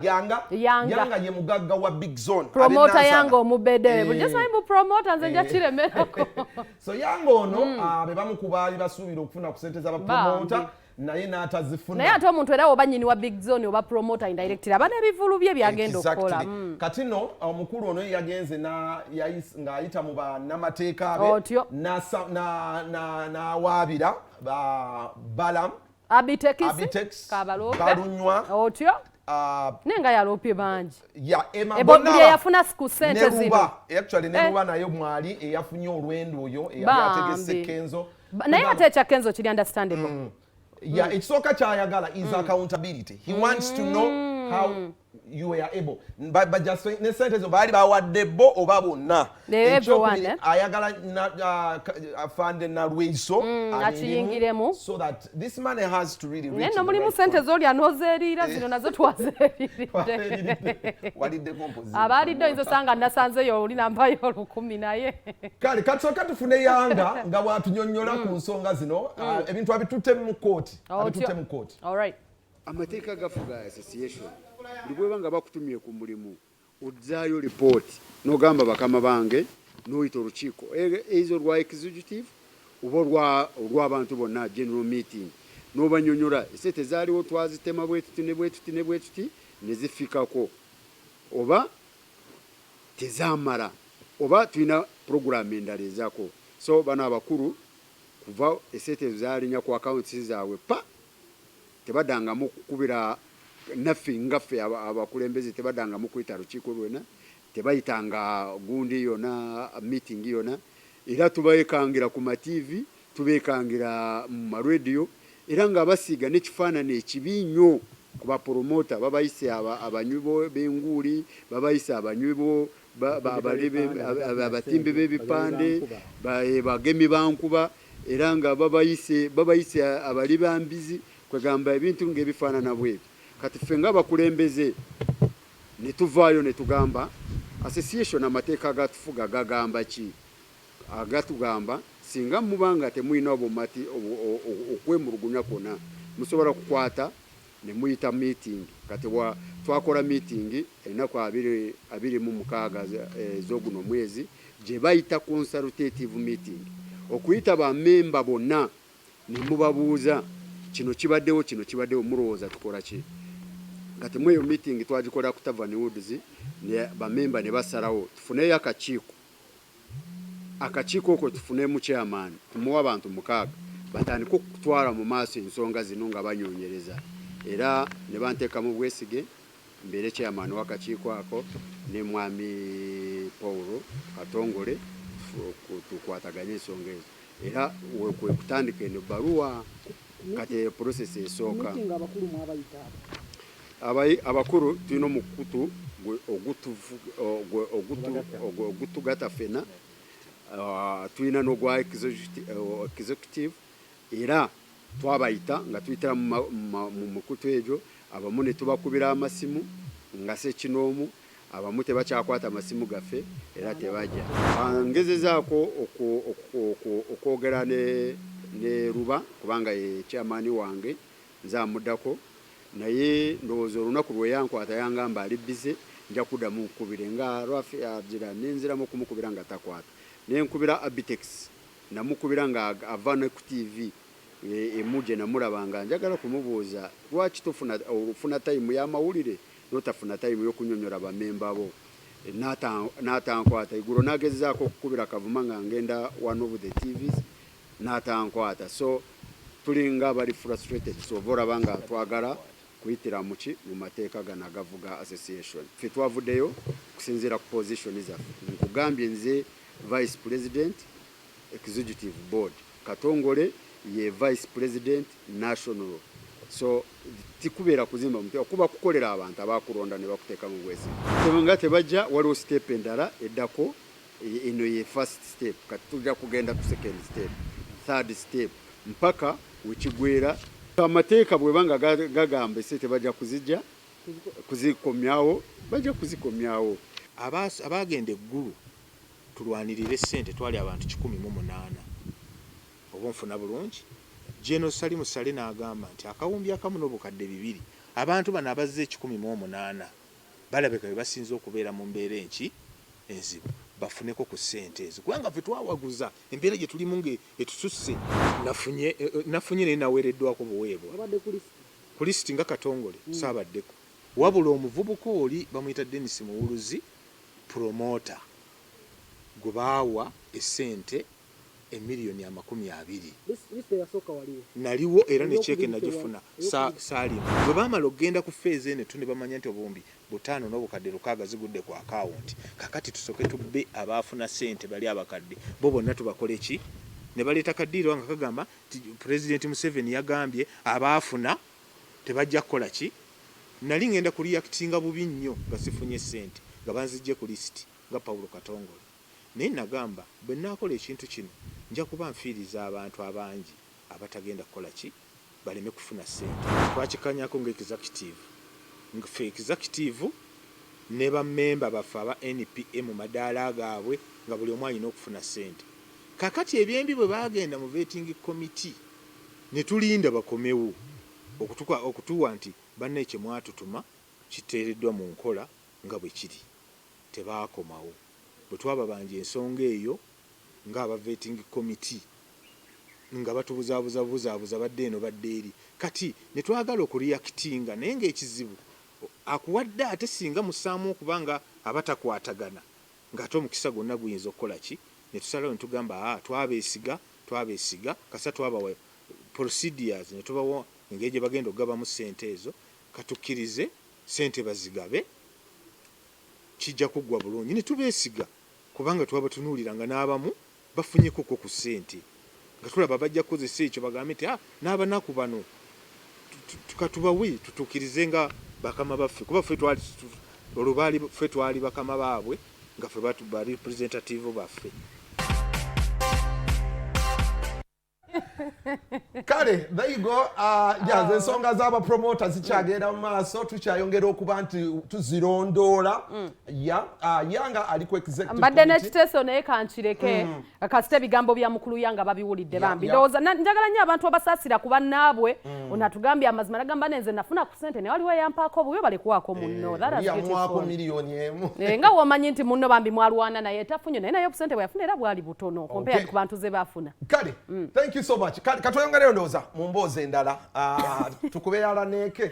Yanga ye mugagga wa Big Zone. Promoter Yanga omubede. Just mu promoter nze nja kiremerako. So Yanga ono be bamukubaali basuubira okufuna ku sente za promoter naye n'atazifuna. Naye ate omuntu era oba nnyini wa Big Zone oba promoter indirectly abana ebivulu bye byagenda okukola. Kati no omukulu ono yagenze ng'ayita mu bannamateeka be n'awaabira Balam Abitex Balunywa otyo nenga yalopye bangi bonna yafuna ku sente zino actually Neruba nayo mwali eyafunye olwendo oyo eyategese Kenzo naye ate kya Kenzo kiri understandable. Yeah, ekisooka kyayagala is accountability. He wants to know how you are able. But just ne sente zo baali bawadde bo oba bonna. Ayagala afande na Lweso akiyingiremu so that this money has to really reach. Neno mulimu sente zo lya nozeerira zino nazo twazeeriride. Walidde composition. Abalidde inzo sanga nasanzeyo oli nampayo 10 naye. Kale katsoka tufune Yanga nga watunyonnyola ku nsonga zino ebintu abitutte mu court. Abitutte mu court. All right. Amateeka gafuga association ndibwe nga bakutumye ku mulimu odzaayo report n'ogamba bakama bange n'oyita olukiiko ezo lwa executive oba olw'abantu bonna general meeting n'obanyonyola esente zaaliwo twazitema bwetuti ne bwetuti ne zifikako oba tezamala oba tulina program endala ezaako so bano abakulu kuva esente zaalinya ku accounts zaabwe tebadanga mukubira naffe ngaffe abakulembeze tebadanga mukuyita lukiiko lwena tebayitanga gundi yona meeting yona era tubayekangira ku ma TV tubekangira mu radio era nga basiga n'ekifaananyi ekibi nnyo ku bapromota babayise abanywibo b'enguuli babayise abanywibo abatimbe b'ebipande bagemi bankuba era nga babayise abali bambizi kwegamba ebintu ng'ebifaanana bwebyo kati ffe ng'abakulembeze ne tuvaayo ne tugamba association amateeka agatufuga gagamba ki agatugamba singa mubanga temuyina obumati okwemulugunya kwonna musobola kukwata ne muyita meeting kati twakola meeting ennaku 26 ez'oguno mwezi gye bayita consultative meeting okuyita bamemba bonna ne mubabuuza kino kibaddewo mulowooza tukola ki kati mweyo meeting twagikola ku Tavern Woods ne bamemba ne basalawo tufuneyo akakiiko ko tufunemu chairman tumuwa abantu 6 batandika okutwala mu maaso ensonga zino nga banyonyereza era ne banteeka mu bwesige mbere chairman w'akakiiko ako ne mwami Paulo Katongole tukwataganya ensonga ezo era kwe kutandika eno baluwa kati process esooka abakulu tulina omukutu ogutugata fena tulina n'ogwa executive era twabayita nga tuyitira mu mukutu egyo abamu ne tubakubira amasimu nga sekinoomu abamu tebakyakwata amasimu gaffe era tebajja ngezezaako okwogera ne Ruba kubanga ye chairman wange nzamuddako naye ndowooza olunaku lwe yankwata yangamba ali bize nja kuddamu nkubire nga lwafe agira nenziramu okumukubira nga takwata nenkubira Abitex namukubira nga avana ku TV emuje namulabanga njagala kumubuuza lwaki ofuna time y'amawulire notafuna time y'okunyonyola bamemba bo n'atankwata igulu nagezaako okukubira Kavuma nga ngenda one of the TVs n'atankwata so tulinga bali frustrated so olabanga twagala kuyitira muki mu mateeka gano agavuga association ffe twavuddeyo kusinziira ku position zaffe nkugambye nze vice president executive board Katongole ye vice president national so tikubeera kuzimba muti okuba kukolera abantu abakulonda ne bakuteeka mu bwezi tebanga tebajja waliwo step endala eddako eno ye first step kati tujja kugenda ku second step third step mpaka wekigwera amateeka bwebanga gagamba esente bajja kuzikomyawo bajja kuzikomyawo abagenda eggulu tulwanirire sente twali abantu 108 oba nfuna bulungi General Salimu Sale n'agamba nti akawumbi akamu n'obukadde 2 abantu bano abazze 108 balabeka basinze okubeera mu mbeera enzibu bafuneko ku ssente ezo kubanga ffe twawaguza embeera gye tulimu etususse nafunye naye naweereddwako buweebwa ku lisiti nga Katongole saabaddeko wabula omuvubuka oli bamuyita Dennis Muwuluzi promota gwe baawa essente emiliyoni 20 naliwo era nekyeke nagifuna saalimu bwe baamala okgenda ku feezi ene ne bamanya nti obumbi 5 n'obukadde 6 zigudde ku akawunti kakati tusoke tubbe abaafuna ssente bali abakadde bo bonna tubakole ki ne baleeta kaddiiro nga kagamba Pulezidenti Museveni yagambye abaafuna tebajja kukola ki nali ngenda ku reactinga bubi nnyo nga sifunye ssente nga banzijje ku lisiti nga Paulo Katongole naye nagamba bwe naakola ekintu kino nja kuba nfiiriza abantu abangi abatagenda kukola ki baleme kufuna ssente twakikanyako executive ne bammemba baffe aba NPA mu madaala gaabwe nga buli omu alina okufuna ssente kakati ebyembi bwe bagenda mu vetting committee ne tulinda bakomewo okutuwa nti banne kye mwatutuma kiteereddwa mu nkola nga bwe kiri tebaakomawo bwe twababanja ensonga eyo ng'aba vetting committee nga batubuzaabuza badde eno badde eri kati ne twagala okureactinga naye ng'ekizibu akuwadde ate singa musaamu okubanga abatakwatagana ng'ate omukisa gwonna guyinza okukola ki ne tusalawo ne tugamba twabeesiga kasa twabawa procedures ne tubawa engeri gye bagenda okugabamu ssente ezo katukkirize ssente bazigabe kijja kuggwa bulungi ne tubeesiga kubanga twabatunuuliranga n'abamu bafunyeko ku ssente nga tulaba bajja kukozesa ekyo bagambe nti n'abanaku bano tukatubawe tutuukirize nga bakama baffe kuba ffe twali bakama baabwe nga ffe ba representative baffe. Kale, there you go. Yeah, ensonga z'aba promoters zikyagenda mu maaso tukyayongera okuba nti tuzirondoola. Yanga ali ku executive mbadde n'ekiteeso naye kankireke kasita ebigambo bya mukulu Yanga babiwulidde bambi ndowooza njagala nnyo abantu abasaasira ku bannaabwe ono atugambye amazima nagamba nenze nafuna ku ssente naye waliwo yampaako obuyo balekuwaako munno yamwako miliyoni emu nga womanyi nti munno bambi mwalwana naye tafunye naye ku ssente bwe yafuna era bwali butono compared ku bantu ze baafuna. Kale, thank you so much. Katoyongereyo ndowooza mu mboozi endala tukube yala neeke.